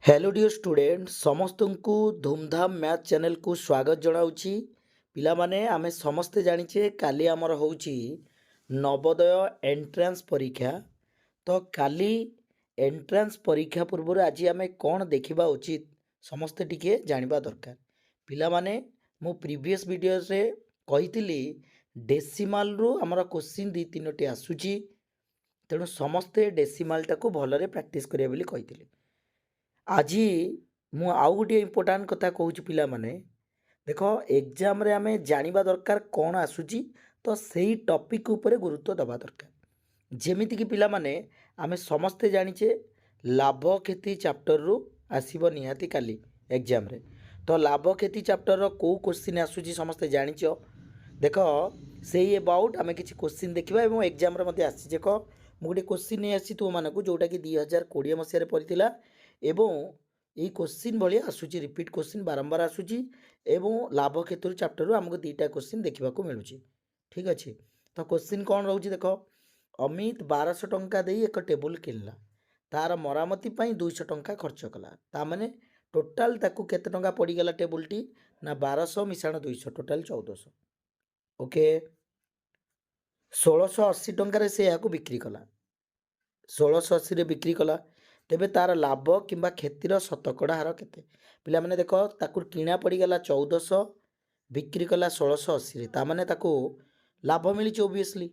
Hello dear student समस्त को धूमधाम मैथ चैनल को स्वागत जनाऊँगी। पिला माने आमे समस्ते जानिचे काली आमर होउची नवोदय एंट्रांस परीक्षा। तो काली एंट्रांस परीक्षा पूर्व आज आमे कौन देखिबा उचित समस्ते टिके जानिबा दरकार। पिला माने मो प्रीवियस वीडियो रे कहितली डेसिमल रु हमर क्वेश्चन दी तीनोटी आसुची, तेणु समस्ते डेसिमल टाको भलरे प्रैक्टिस करिया बोली कहितली। आज मु आउ गोटे इम्पोर्टाट कथा कहूँ पिला माने देख एग्जाम रे आमे जानिबा दरकार कौन आसुची, तो सही टॉपिक ऊपर गुरुत्व दबा दरकार। जेमिति कि पिला माने आमे समस्ते जानिचे लाभ क्षति चैप्टर रु आसीबो निहाती काली एग्जाम रे। तो लाभ क्षति चैप्टर रो को क्वेश्चन आसुची समस्ते जानिचो। देख सेही अबाउट आमे किछि क्वेश्चन देखिबा एवं एग्जाम रे मते आसी देखो मु गोटे क्वेश्चन नै आसी तुम मानकु जोटा कि 2020 मसिया रे पड़िथिला एवं यही क्वेश्चन भाई आसूची रिपीट क्वेश्चन बारंबार आसूची एवं लाभ क्षेत्र चैप्टर रु आमको दुईटा क्वेश्चन देखा मिलूँ। ठीक अच्छे, तो क्वेश्चन कौन रोचे देख अमित 1200 टंका दे एक टेबुल किनला, तार मरामती 200 टंका खर्च कला, ताने टोटाल ताकू केते टंका पड़गला टेबुल टी ना 1200 मिशाण 200 टोटाल 1400। ओके 1680 टंकार से यहाँ बिक्री कला, 1680 बिक्री कला, तेबे तार लाभ किंबा क्षतिर शतकड़ा हार केते पिला माने देख ताकू किणा पड़गला 1400 बिक्री कला 1680 ताने ताकू लाभ मिली ओबियसली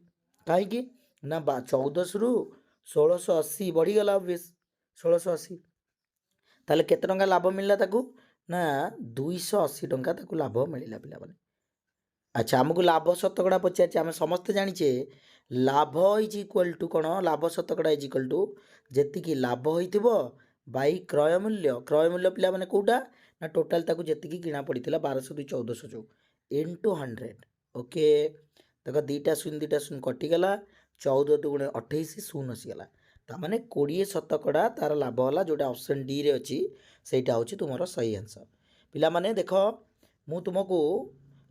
कहीं ना 1400 रु 1680 बढ़ीगला ओबियस 1680 ताले केते टंका लाभ मिलला ताकू ना 280 टंका ताकू लाभ मिलला पिला माने। अच्छा आमको लाभ शतकड़ा पचार आम समस्ते जाचे लाभ इज इक्वल टू कौन लाभ शतकड़ा इज इक्वल टू जी लाभ हो बाई क्रय मूल्य पिला माने कोटा ना टोटाल ताकू जी किणा पड़ी 1200 2 1400 जो इंटू 100। ओके देख दुईटा शून्य कटिगला 14 दुगुणे 28 शून्य आसीगला ताने 20 शतकड़ा तार लाभ है जोटा ऑप्शन डी रे अच्छी सहीटा हूँ तुम सही आंसर। पिला माने देख मु तुमको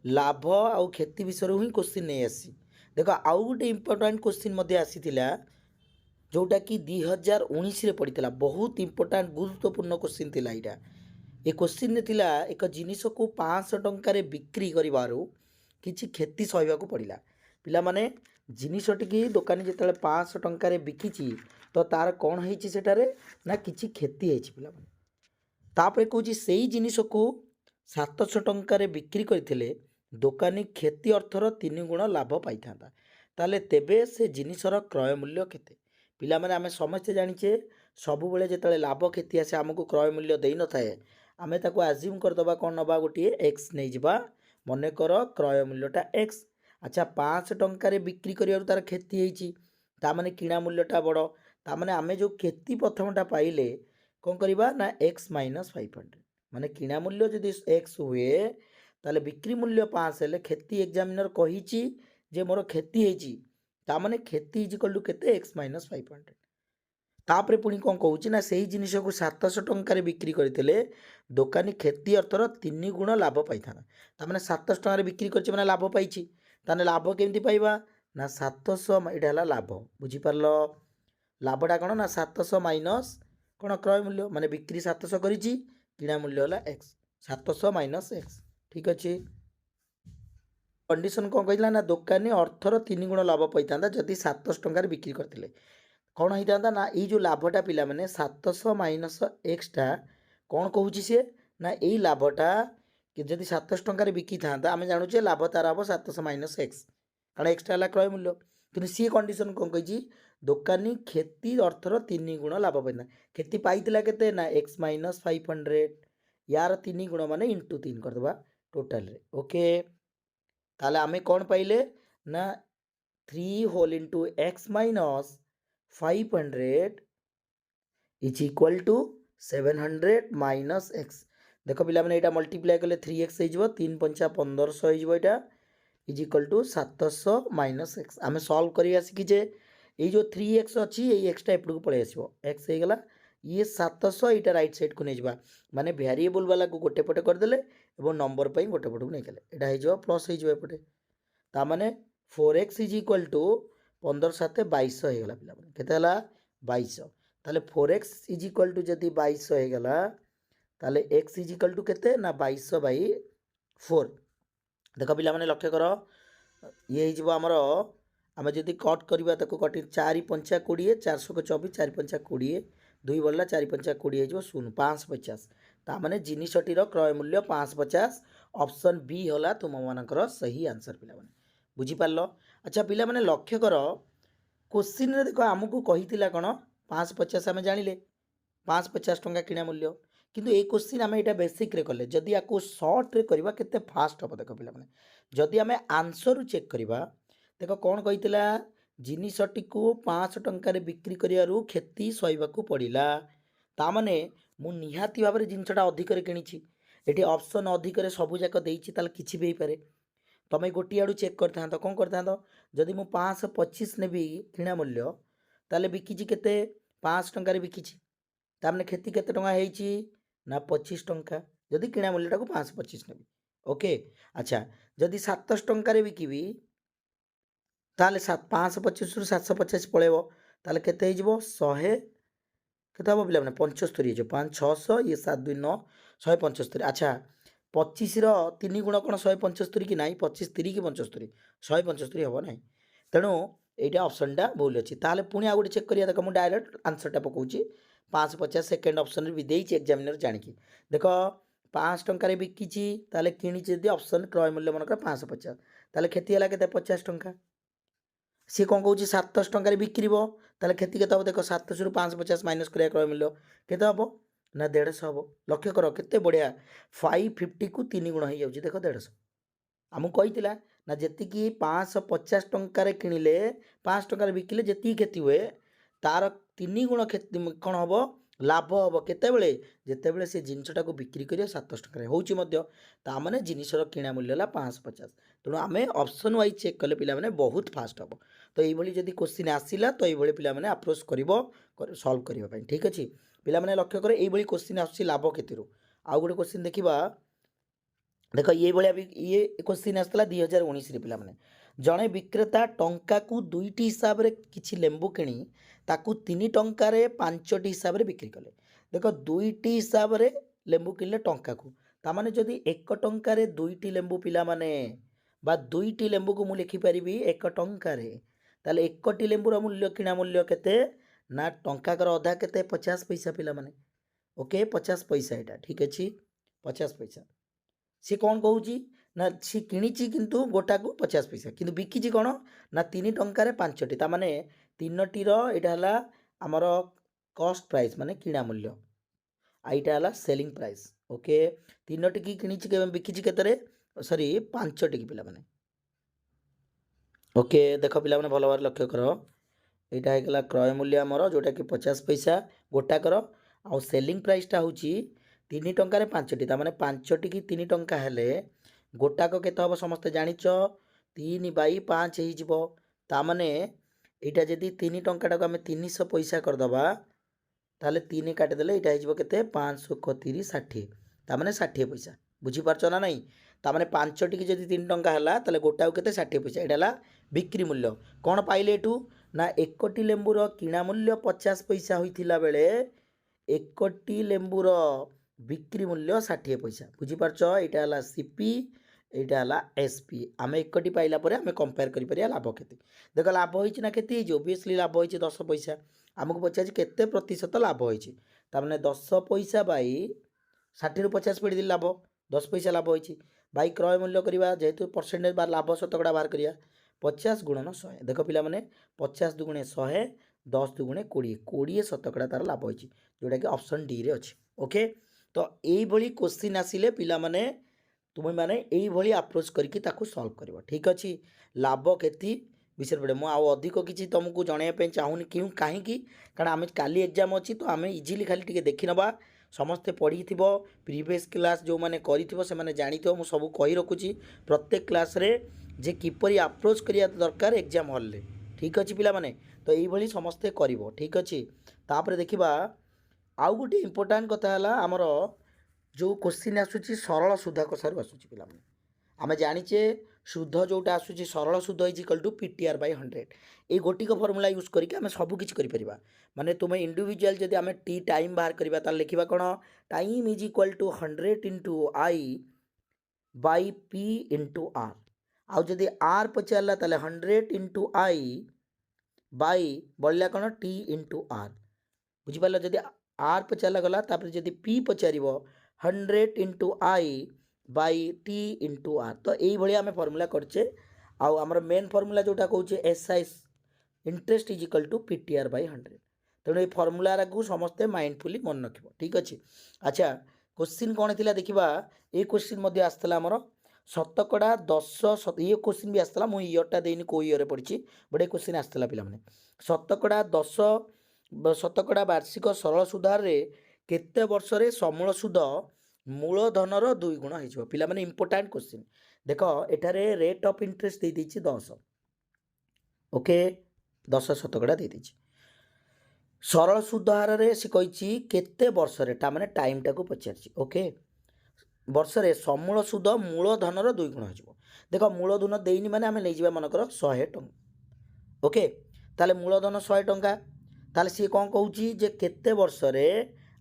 लाभ आउ क्षति विषय ही क्वेश्चन नहीं आसी देख आउ गोटे इम्पोर्टाट क्वेश्चन आसीला जोटा कि 2019 पड़ता बहुत इम्पोर्टाट गुरुत्वपूर्ण क्वेश्चन थिला इटा। ये क्वेश्चन थिला एक जिनिस को 500 टंकार बिक्री करू किछि क्षति सहवाक पड़ा। पिला माने जिनिसटी दुकानी जिते 500 टंकार बिकी तो तार कौन होती सेटारे ना किछि क्षति होती पिला माने तापर कहूँ से जिनिस को 700 टंकार बिक्री करथिले दोकानी क्षति अर्थर 3 गुण लाभ पाई था ताले तेबे से जिनिसर क्रय मूल्य केते पिला माने आमे समस्ते जानिचे सबु बेले जेतले लाभ क्षति आसे आमको क्रय मूल्य देई न थाए आमे ताको आज्यूम करदबा कौन नबा गोटे एक्स नहीं जिबा मने कर क्रय मूल्यटा एक्स। अच्छा 500 टंकार बिक्री करियार तार क्षति होईची ता माने किणा मूल्यटा बड़ ता माने आमे जो क्षति प्रथमटा पाइले कौन करबा ना एक्स माइनस 500 माने किणा मूल्य जदि एक्स हुए ताले बिक्री मूल्य 5 हेले क्षति एग्जामिनर कहिची जे मोर क्षति होईची तामाने क्षति इज इक्वल टू केते एक्स माइनस 500 तापरे पुणी कौन कहूँ ना से जिनिस को 700 टंकार बिक्री करते दोकानी क्षति अर्थर 3 गुण लाभ पाई था तामाने 700 टंकार बिक्री कर मैंने लाभ पाई ताने लाभ केमती पाइबा ना 700 यहाँ लाभ बुझीपार लाभटा कौन ना 700 माइनस कौन क्रय मूल्य माने बिक्री 700 करिची किणा मूल्य है एक्स 700 माइनस एक्स। ठीक अच्छे कंडीशन कौन कहला ना दोकानी अर्थर 3 गुण लाभ पाई था जदि 700 टंकार बिक्री करते कौन होता ना ये जो लाभटा पिला माने 700 माइनस एक्सटा कौन कहूँ सी ना यही लाभटा कि जदि 700 टंकार बिकी था आम जानूचे लाभ तार हम 700 माइनस एक्स कारण एक्सटा है क्रय मूल्य कि सी कंडीशन कौन कही दोकानी क्षति अर्थर 3 गुण लाभ पाई क्षति पाई के ना एक्स माइनस 500 यार 3 गुण मान इंटू 3 करदे टोटाल। ओके ताले आमे कौन पाइले ना 3 whole into x minus 500 is equal to 700 minus x. देख पिला मैंने यहाँ मल्टीप्लाई कले 3x हो 3 पंचा 1500 होटा is equal to 700 minus x. आम सल्व कर शिखीचे ये जो 3x अच्छी ये एक्सटा एपट को पलि आसो एक्स होगा ये 700 यहाँ रईट साइड को नहीं माने भेरिएबल वाला को गोटे पटे करदे और नंबर पर गोटे पट को नहीं गले यहाँ प्लस होपटे ताने 4x इज इक्वल टू 15 7 2200 होगा पिला के 2200 ताले 4x इज इक्वल टू जदि 2200 होगला ताले x इज इक्वल टू केते ना 2200 बाई 4। देख पिला माने लक्ष्य कर ये हो आमर आम जदि कट करवा कट 4 पंचा 20 400 को 24 4 पंचा 20 2 बढ़ला 4 पंचा 20 हो 0 550 ताने जिनसटीर क्रय मूल्य 550। ऑप्शन बी होला तुम मानकर सही आंसर पिला माने बुझीपार। अच्छा पिला माने लक्ष्य कर क्वेश्चन रे देख आमको कही कौन 550 आम जानिले 550 टंका किणा मूल्य किंतु ये क्वेश्चन आम यहाँ बेसिक रे कले जदि या सर्ट रे करवा केते फास्ट हम देख पिला माने जदि आम आंसर चेक करवा देख कौन कही जिनसटी को 500 टंकार बिक्री करू क्षति सहवाक पड़ा ताने मु निहाती भाव में जिनसटा अधिक किणी ये ऑप्शन अधिक सबूक देती किसी भी पारे तुम्हें गोटे आड़ू चेक कर कौन कर जदि मु 525 नेबी किणा मूल्य ताले बिकी केते 500 टंकार बिकी तामने क्षति केते टंका होईची ना 25 टंका जदि किणा मूल्यटा को 525 नेबी ओके। अच्छा जदि 700 टंकार बिकिबी ताले 525 रु 750 पड़ेबो ताले केते हो 100 केते हम पिला 75 हो 5 600 ये 7 2 9 175। अच्छा 25 रो 3 गुण कौन 175 कि ना 25 3 कि 75 175 हम ना तेणु यहाँ ऑप्शनटा भूल अच्छी ताले पुणी आ गए चेक करिया देख मुझे डायरेक्ट आंसरटा पकाऊँ 550 सेकेंड ऑप्शन भी देती एग्जामिनर जानिकी देख 5 टंकार बिकी कि ऑप्शन क्रय मूल्य मनकर 550 ताले क्षति है के 50 टंका सी कौन कौन 700 टंकार बिक्री ताले क्षति के देख 700 रु 550 माइनस करा क्रय मूल्य के हम ना 150 हम लक्ष्य कर केते बढ़िया 550 को 3 गुण हो जाऊँगी देख 150 आमको कही ना जी 550 टंकार किणिले 5 टंकार बिकिले जी क्षति हुए तार 3 गुण क्षति कौन हम लाभ हम केतेबेले जितेबले से जिनसटा को बिक्री करिया 700 टंकार होने जिनसर किणा मूल्य है 550 तेणु आम ऑप्शन वाइज चेक कले पिला माने बहुत फास्ट हम तो ये जदि क्वेश्चन आसला तो ये पिला माने अप्रोच कर सॉल्व करने ठीक अच्छे पिला माने लक्ष्य कर ये क्वेश्चन आस लाभ केते आउ गोटे क्वेश्चन देखा देख ये भाया ये क्वेश्चन आसला 2019 पिला माने जड़े विक्रेता टंका को 2टी हिसाब से किसी लेंबू किणी ताकू 3 टंकार 5टी हिसाब से बिक्री कले देख 2टी हिसाब से लेंबू किणले टंका को तामाने जदि 1 टंकार 2टी लेंबू पिला माने बा 2टी लेंबू को मुझे लिखिपारि 1 टंकार ताले 1टी लेंबूर मूल्य किणा मूल्य केते ना टंकार अधा केते 50 पैसा पिला माने ओके 50 पैसा यहाँ ठीक अच्छे 50 पैसा सी कौन कहूँ ना सी किणी किंतु गोटा को 50 पैसा किंतु बिकी कौन ना 3 टंकार 5टी ताने 3टीर यहाँ आमर कॉस्ट प्राइस माने किणा मूल्य आईटा है सेलिंग प्राइस ओके 3टी की किणी बिकी केतरे सॉरी 5टी की पिला माने ओके देख पिला माने भल भाव लक्ष्य कर यहाँ होगा क्रय मूल्य आमर जोटा कि 50 पैसा गोटाकर आउ सेलिंग प्राइसटा हूँ 3 टंकार 5टी ताने 5टी की 3 टंका हेले गोटाक केते हम समस्ते जानिच 3 बाई 5 हो ताने यहाँ जदि 3 टंकाटा को आम 300 पैसा करदे ताले 3 काटिदेले यहाँ हो के 5 60 ताने 60 पैसा बुझीपारच ना नहीं ताने 5टी की जब 3 टंका है ताले गोटा के 60 पैसा यहाँ बिक्री मूल्य कौन पाइले एठू ना 1टी लेंबूर किणा मूल्य 50 पैसा होता बेले 1टी लेंबूर बिक्री मूल्य 60 पैसा बुझीपारच यहाँ है सीपी यहाँ है एसपी आम 1टी पाइला आम कंपेयर कर लाभ केते देख लाभ होती ना केते ओबियसली लाभ होती 10 पैसा आमको पचार केते प्रतिशत लाभ होती ताने 10 पैसा बाई 60 रु 50 पीड़ी लाभ 10 पैसा लाभ होती बाई क्रय मूल्य करवा जेहेतु परसेंटेज बार लाभ शतकड़ा बाहर करिया 50 गुणन 100 देख पिला माने 50 दुगुणे 100 10 दुगुणे 20 20 शतकड़ा तार लाभ होती जोटा कि ऑप्शन डी रे अच्छे ओके। तो यही क्वेश्चन आसिले पिला माने तुम्हें माने यही अप्रोच करके ताकू सॉल्व कर ठीक अच्छे लाभ क्षति विषय पड़े मुझे अधिक किसी तुमको जनवाई चाहूनी क्यों कहीं कारण आम काली एग्जाम अच्छी तो आम इजिली खाली टे देखी नवा समस्ते पढ़ी थी प्रीवियस क्लास जो मैंने करें जानी मुझे सब कही रखुची प्रत्येक क्लास रे जे किपरि अप्रोच करिया दरकार एग्जाम हॉल रे ठीक अच्छे पिला माने तो यही समस्ते कर ठीक अच्छे तापर देखा आउ गोटे इम्पोर्टाट कथा है आमर जो क्वेश्चन आसूँ सरल सुधा कषारू आसूँ पिला आम जाचे शुद्ध जोटा आसूँ सरल शुद्ध is equal to PTR by 100 ये गोटिक फर्मूला यूज करके आम सबकि कर माने तुम्हें इंडिविजुअल जब आम टी टाइम बाहर करवा ताल लिखा कौन time is equal to 100 into I by P into R आउ जदि आर पचारा ताले 100 इंटू आई बाय बढ़ला कौन टी इंटू आर बुझिपार जदि आर पचारा गला जदि P पचार 100 into I by T into R तो ये आम फर्मूला करचे आमर मेन फर्मूला जोटा कौचे SI interest is equal to PTR by 100 तेणु ये फर्मूला को समस्ते माइंडफुली मन रख ठीक अच्छे। अच्छा क्वेश्चन कौन थी देखा ये क्वेश्चन आसला आमर शतकड़ा 10 ये क्वेश्चन भी आसला मुझे इयरटा देनी कौ इयर पढ़ी बट ये क्वेश्चन आसला पे शतकड़ा 10 शतकड़ा वार्षिक सरल सुधार केते वर्ष रे समूल सुध मूलधनर 2 गुण हो पिला माने इंपोर्टेंट क्वेश्चन देख एठारे रेट ऑफ इंटरेस्ट दे दीची 10 ओके 10 शतकड़ा दे दीची सरल सुधार रे से कही केते वर्ष रे ता माने टाइम टाको पचारची ओके वर्ष रे समूल सुध मूलधनर 2 गुण हो देख मूलधन देनी माने आमे ले जिबा मनकर 100 टंका ओके ताले मूलधन 100 टंका ताले सी कौन कहूँ जे केते वर्ष रे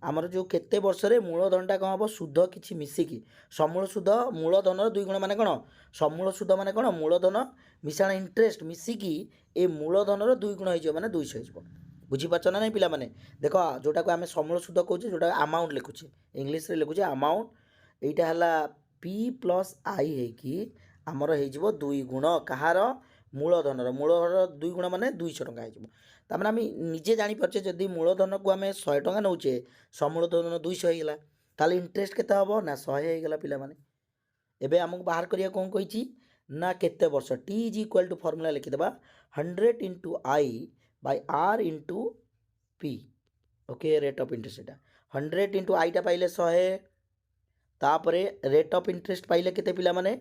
आमर जो केते वर्ष रे मूलधनटा कौन हम सुध किसी मिसिकी समूल सुध मूलधन 2 गुण माने कौन समूल सुध माने कौन मूलधन मिसाण इंटरेस्ट मिसिकी ए मूलधनर 2 गुण हो माने 200 हो बुझीपार ना नहीं पिला माने देख जोटा को आम समूल सुध कहे जोटा अमाउंट लिखुचे इंग्लीश रे लिखुचे अमाउंट एटा हला P प्लस आई है आमर हो 2 गुण कहार मूलधनर 2 गुण माने 200 टंका हो तार आम निजे जापे जदि मूलधन को आम 100 टंका नौचे समूलधन 200 होगा ताल इंटरेस्ट केते हम ना 100 होगा पिला माने एबे आमको बाहर करिया कौन कही ना केते वर्ष T is equal to formula लिखिदेबा 100 into I by R into P okay rate of interest एटा 100 इंटू आईटा पाइले 100 तापरे रेट ऑफ इंटरेस्ट पाइले केते पिला माने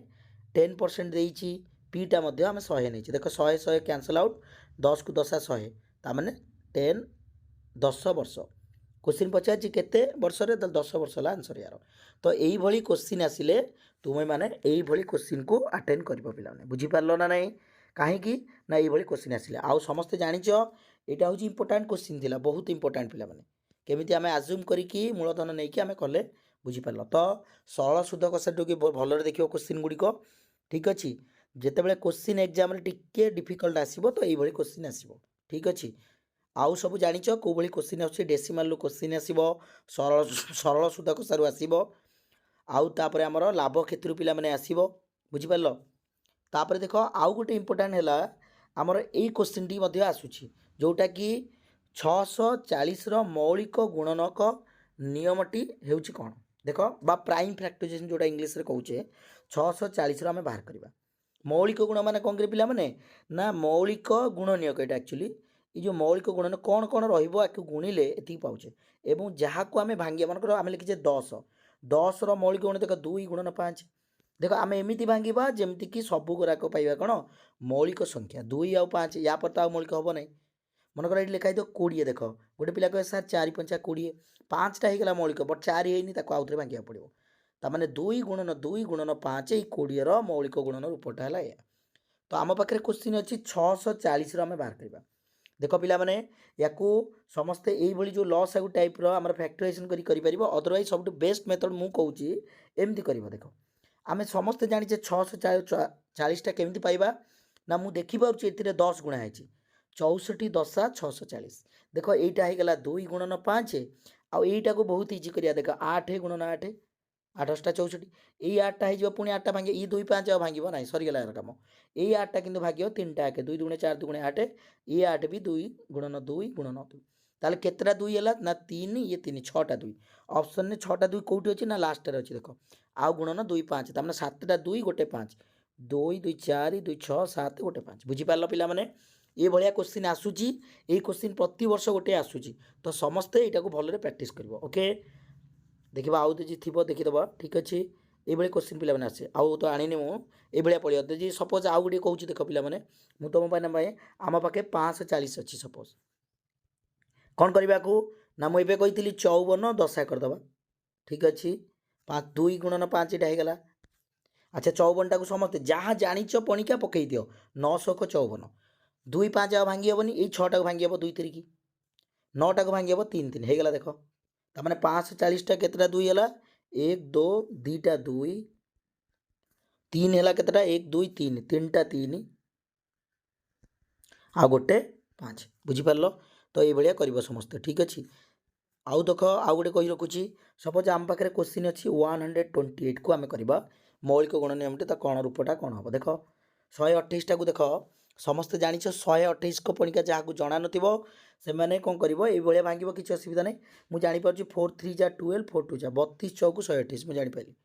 10% देइची पीटा मध्य आम 100 नहीं देख 100 100 कैंसल आउट 10 को 10 100 ताने 10 10 वर्ष क्वेश्चन पचार केते वर्ष रे 10 वर्ष ला आंसर यार तो यही भली क्वेश्चन आसिले तुमे माने यही भली क्वेश्चन को अटेंड करिबो पिला माने बुझी पारलो ना नहीं काहेकि ना यही भली क्वेश्चन आसिले आउ समस्ते जानिछ एटा होची इंपोर्टेंट क्वेश्चन थिला बहुत इंपोर्टेंट पिला माने केमिति आमे अज्यूम करिकि मूलधन नै कि आमे कले बुझी पारलो तो सरल शुद्ध कषाटो कि भलरे देखियो क्वेश्चन गुडी को ठीक अछि जेतेबेले क्वेश्चन एग्जाम रे टिके डिफिकल्ट आसीबो तो एही भली क्वेश्चन आसीबो ठीक अछि आउ सब जानिछ को भली क्वेश्चन आछे डेसिमल क्वेश्चन आसीबो सरल सरल शुद्ध कषारु आसीबो आउ तापरे हमर लाभ क्षेत्र पिला माने आसीबो बुझी पारलो तापरे देखो आउ गोटे इंपोर्टेंट हैला हमर एई क्वेश्चन टी मध्ये आसुछि जोटा कि 640 रो मौलिक गुणनक नियमटी हेउछि कोन देखो बा प्राइम फैक्टराइजेशन जोटा इंग्लिश रे कहूचे 640 रो हमें बाहर करबा मौलिक गुण माने कौन करे पिला माने ना मौलिक गुणनीयक एटा एक्चुअली ये जो मौलिक गुणन कौन कौन रहिबो आकु गुणिले एति पाउचे एवं जहाँ को आमे भांगिया मन करो आमे लिखिचे 10 10 रो मौलिक गुण देखो 2 गुणन 5 देखो आमे एमिति भांगिबा जेमति कि सबु गुराक पाइबा कोन मौलिक संख्या 2 आउ 5 या पर ता मौलिक हबो नै मन कर लिखाई दो 20 देखो गोटे पिला कहे सर 4 5 20 5टा हेगला मौलिक बट 4 हेनी ताको आउथरे भांगिया पड़िबो ता माने 2 गुणन 5 ए 20 रो मौलिक गुणन रूपटा हला या तो आम पाखे क्वेश्चन अच्छी 640 आम बाहर करवा देख पिला माने याकू समस्ते यही जो लॉस आगु टाइप आम फैक्टराइजेशन करी अदरवाइज सब बेस्ट मेथड मु कहूँ एमती कर देख आम समस्ते जाचे 640टा केमती पाइबा ना मु देखी पार्टी ए 10 गुणा है 64 दशा 640 देख यहीटा होगला 2 गुणन 5 आउ यहीटा को बहुत इजी करिया देख 8 गुणन 8 8टा 64 यही 8टा हो पुणी 8टा भांगे ये 2 5 आ भांग ना सरीगला यार कम यही 8टा कि भाग 3टा 2 दुणे 4 दुणे 8 ये 8 भी 2 गुणन 2 गुणन 2 ताले केतरा 2 है ना 3 ये 3 6टा 2 ऑप्शन ने 6टा 2 कोठी अछि ना लास्ट रे अछि देख आउ गुणन 2 5 तामने 7टा 2 गोटे 5 2 2 4 2 6 7 गोटे 5 बुझी पारलो पिला माने ये भलिया क्वेश्चन आसुची ये क्वेश्चन प्रति वर्ष गोटे आसुची तो समस्ते एटा को भलरे प्रैक्टिस करबो ओके देखा आउ जी थी देखीदब ठीक अच्छे ये क्वेश्चन पे आसे आउ तो आनी मुझे ये पढ़िया जी सपोज आउ गोटे कहूँ देख पे मुझे तुम पाए आम पाखे 540 अच्छी सपोज कौन करने को ना मुझे कही 54 दशा करदे ठीक अच्छे 2 गुणन 5 यहाँ होगा अच्छा 54 को समस्ते जहाँ जानिच पणिका पकई दियो 900 को 54 2 5 आ भांगी हेबनी एई 6 टा भांगी हेबो 2 3 की 9 टा भांगी हेबो 3 3 हे गेला देखो त माने 540 टा केतरा 2 हला 1 2 2 टा 2 3 हला केतरा 1 2 3 3 टा 3 आ गोटे 5 बुझी पारलो तो ये भलिया करिवो समस्त ठीक अछि आउ देख आउ गोटे कही रखुची सपोज आम पाखे क्वेश्चन अच्छी 128 को आम करवा मौलिक गुण नियमटी कौन रूपटा कौन हम देख 128 को देख समस्ते जान 128 को पणिका जहाँ जना नथिबो से मैंने कौन कर भांग किसी असुविधा नहीं मुझे जापर 4 3 जा 12 4 2 जा 32 6 को 128 मुझे जापारी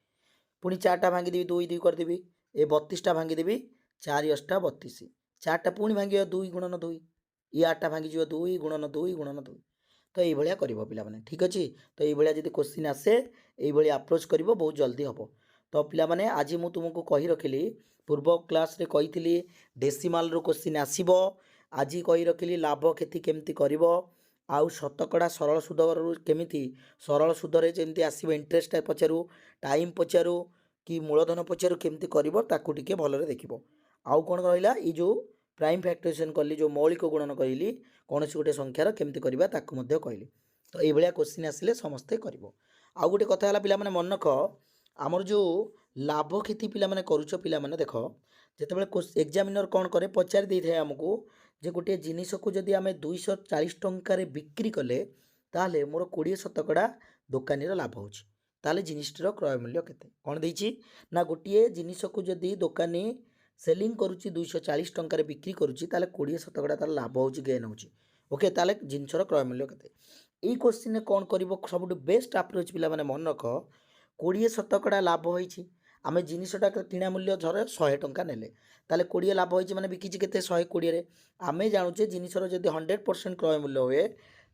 पुणी 4टा भांगीदेवी 2 2 करदेवी ए 32टा भांगीदेवी 4 8 32 4टा पुणी भांग 2 गुणन 2 ये 8टा भांगी 2 गुणन 2 गुणन 2 तो ये भाया कर पे ठीक अच्छे तो ये जब क्वेश्चन आसे ये आप्रोच कर बहुत जल्दी हम तो पे आज मुझे तुमको कही रखिली पूर्व क्लास रे कही डेसिमाल रो क्वेश्चन आसब आज कही रखिली लाभ क्षति केमती कर आउ शतकड़ा सरल सुद केमी सरल सुदरे जमी आसब इंटरेस्ट पचारू टाइम पचारू कि मूलधन पचारू केमती कर भलरे देख आउ कौन रहा ये जो प्राइम फैक्टराइजेशन कली जो मौलिक गुणन कहली कौन गोटे संख्यार केमती करवा कहली तो ये क्वेश्चन आसिले समस्ते कर आउ गोटे कथा है पे मन रख आमर जो लाभ क्षति पे करुच पे देख जो एग्जामिनर कौन करे पचारि दे था आमको जे गोटे जिनिस को जदि आम 240 टंकार बिक्री कले ताले मोर 20 शतकड़ा दोकानी लाभ होची ताले जिनिसटर क्रय मूल्य केते कौन देइछि ना गोटे जिनिस को जदि दोकानी सेलिंग करुच्ची 240 टंकार बिक्री करुच्ची ताले 20 शतकड़ा तार लाभ होची गेन होची ओके ताले जिनिसर क्रय मूल्य केते एई क्वेश्चन कौन करिवो सबटु बेस्ट अप्रोच पिला माने मन रख 20 शतकड़ा लाभ होईछि आम जिनिसटा किणा मूल्य धर 100 टंका नेले ताले 20 लाभ होईछि माने बिकिछि केते 120 रे आमे जानुचे जिनिसर जदि 100% क्रय मूल्य हुए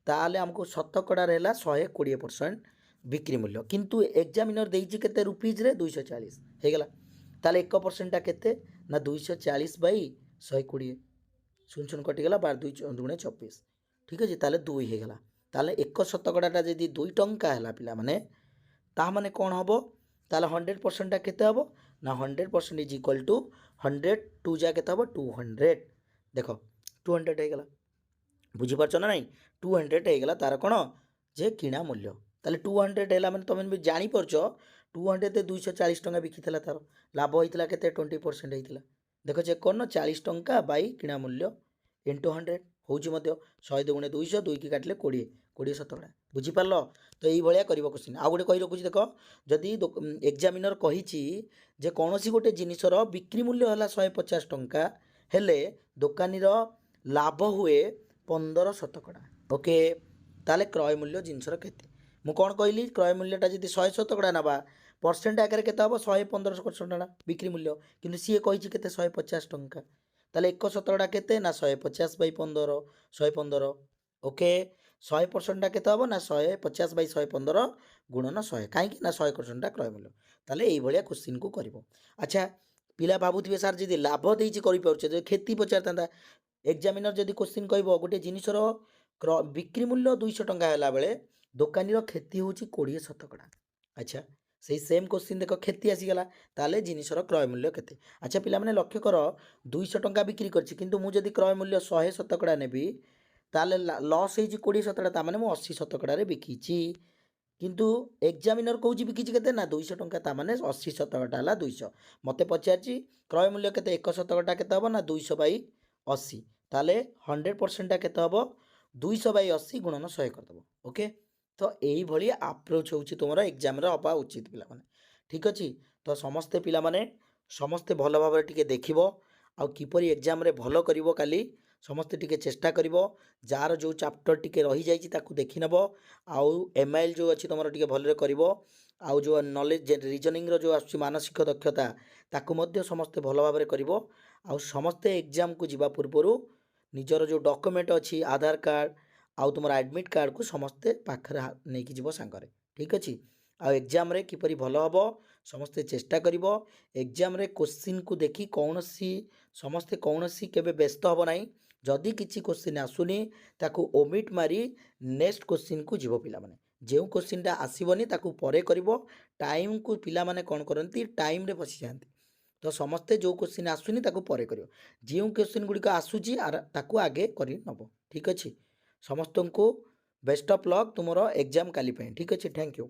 ताले हमको शतकड़ा रहला 120% बिक्री मूल्य किंतु एग्जामिनर देइछि केते रुपीज रे 240 हे गेला ताले 1% टा केते ना 240 बाई 120 शून शून कटिगला 12 2 दुणे 24 ठीक अच्छे ताले 2 हो गला ताले 1 शतकड़ाटा जदि 2 टंका है पिला माने ता माने कौन हम ताले 100% टा केते हबो ना 100% इज इक्वल टू 100 2 जा केते हबो 200 देख 200 हो गला बुझी पारछ ना नहीं 200 हो गला तार कौन जे किणा मूल्य ताले 200 है माने तुम भी जानी परछ 200 ते 240 टंका बिकिथिला तार लाभ होइतिला केते 20% होइतिला देख चेक करन 40 टंका बाई किणा मूल्य इंटू 100 होउची मध्य 100 दुगुणे 200 2 की काटले 20 20 शतकड़ा बुझीपार तो ये कर क्वेश्चन आउ गोटे कही रखुची देख जदि एग्जामिनर कही जे कौन सी गोटे जिनिसर बिक्री मूल्य है 150 टंका हेले दोकानी लाभ हुए 15 शतकड़ा ओके ताले क्रय मूल्य जिनसर केते मु कौन कहली क्रय मूल्यटा जदि 100 शतकड़ा नवा परसेंट आकार के 115 बिक्री मूल्य किंतु सी कही केते 150 टंका ताले 1 शतकड़ा केते ना 150 बाई 15 115 ओके 100% टा केते हबो ना 150 बाई 115 गुणन 100 कहीं ना 100% टा क्रय मूल्य ताले एई भलिया क्वेश्चन को करिवो अच्छा पिला भाबुथिबे सर जदि लाभ देइछि करि पाउछे जे खेती पचारतांदा एग्जामिनर जदि क्वेश्चन कहबो गोटे जिनिसर बिक्री मूल्य 200 टंका हैला बेले दोकानी खेती होउछि 20 शतकड़ा अच्छा से सेम क्वेश्चन देख खेती आसीगला ताले जिनिसर क्रय मूल्य केते अच्छा पिला माने लक्ष्य कर 200 टंका बिक्री करछि किंतु मु जदि क्रय मूल्य 100 शतकड़ा नेबी ताले लॉस होइछि 20 शतकड़ा ता माने मु 80 शतकड़ा रे बिकिछि किंतु एग्जामिनर कहूछि बिकिछि केते ना 200 टंका ता माने 80 शतकड़ा हला 200 मते पचारछि क्रय मूल्य केते 1 शतकड़ा केते हबो ना 200 बाई 80 ताले 100% टा केते हबो 200 बाई 80 गुणन 100 कर दबो ओके तो यही भली अप्रोच होउछि तुमरा एग्जाम रे हबा उचित पिला माने ठीक अछि तो समस्ते पिला माने समस्ते भलो भाबरे टिके देखिबो आ किपरि एग्जाम रे भलो करिवो काली समस्ते टिके चेष्टा करिवो जार जो चैप्टर टिके रही जाइछि ताकू देखि नबो आउ एमआईएल जो अछि तुमरा टिके भलरे करिवो आउ जो नॉलेज रीजनिंग रो जो आछि मानसिक दक्षता ताकू मध्य समस्ते भलो भाबरे करिवो आउ समस्ते एग्जाम को जिबा पूर्वरु निजर जो डॉक्यूमेंट अछि आधार कार्ड आउ तुम एडमिट कार्ड को समस्ते पाखरे नहीं जीव सांगरे ठीक अच्छे आ एग्जाम रे किपरि भलो हबो समस्ते चेष्टा करिवो एग्जाम रे क्वेश्चन को देखि कौनसी समस्ते कौनसी केबे व्यस्त हबो नाही जदि किछि क्वेश्चन आसुनी ताकू ओमिट मारी नेक्स्ट क्वेश्चन को जीव पिला माने जो क्वेश्चन टा आसीबनी ताकू परे करिवो टाइम को पिला माने कोन करंती टाइम रे फसी जांती तो समस्ते जो क्वेश्चन आसुनी ताकू परे करियो जो क्वेश्चन गुड़िक आसूची ताकू आगे कर नब ठीक अच्छे समस्त को बेस्ट ऑफ लक तुमरो एग्जाम काली ठीक अच्छे थैंक यू।